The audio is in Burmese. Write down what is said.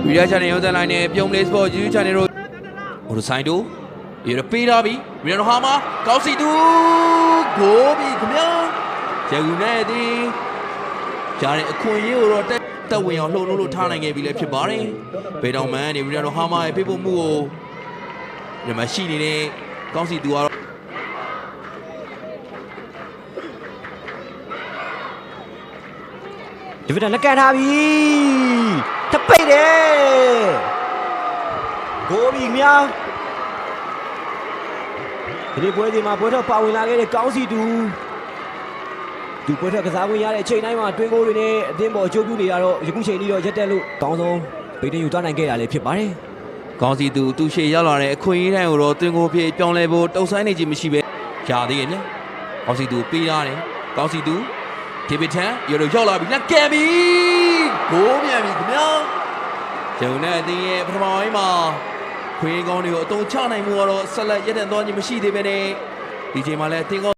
Video channel ရုံးသက်လိုက်နဲ့ပြုံး Play Sport YouTube channel တို့ဟိုဆိုင်တို့ရပေးလာပြီမီရနိုဟာမှာကောက်စီတူဂိုးပြီခင်ဗျာဂျယ်ဂူနဲ့ဒီကြားတဲ့အခွင့်အရေးကိုတော့တက်ဝင်အောင်လှုပ်လို့ထားနိုင်ခဲ့ပြီလည်းဖြစ်ပါတယ်ဘေတောင်မန်နေမီရနိုဟာမှာရဲ့ပြဖို့မှုကိုဒီမှာရှိနေတဲ့ကောက်စီတူကတော့ဒီဗီတာလက်ကန်ထားပြီတပိတ်တယ်ဂိုးပြီခင်ဗျာဒီပွဲဒီမှာပွဲတော့ပါဝင်လာခဲ့တဲ့ကောင်းစီတူပွဲတော့ကစားဝင်ရတဲ့အချိန်တိုင်းမှာတွင်းကိုတွေနဲ့အသင်းပေါ်အကျိုးပြုနေရတော့ယခုချိန်ကြီးတော့ရက်တက်လို့ကောင်းဆုံးဗီတင်ယူသွားနိုင်ခဲ့တာလည်းဖြစ်ပါတယ်ကောင်းစီတူရှေ့ရောက်လာတဲ့အခွင့်အရေးတိုင်းကိုတော့တွင်းကိုပြေပြောင်းလဲဖို့တုံဆိုင်နေခြင်းမရှိပဲကြာသေးရဲ့ဗျကောင်းစီတူပေးရတယ်ကောင်းစီတူဒေးဗစ်ထန်ရတော့ရောက်လာပြီလက်ကဲပြီဂိုးမြန်ပြီခင်ဗျာဂျုံနဲ့အတင်းရဲ့ပထမပိုင်းမှာခွေးကောင်းတွေကိုအတုံးချနိုင်မှုကတော့ဆက်လက်ရတဲ့သွားခြင်းမရှိသေးပဲနဲ့ဒီချိန်မှာလည်းအတင်းကော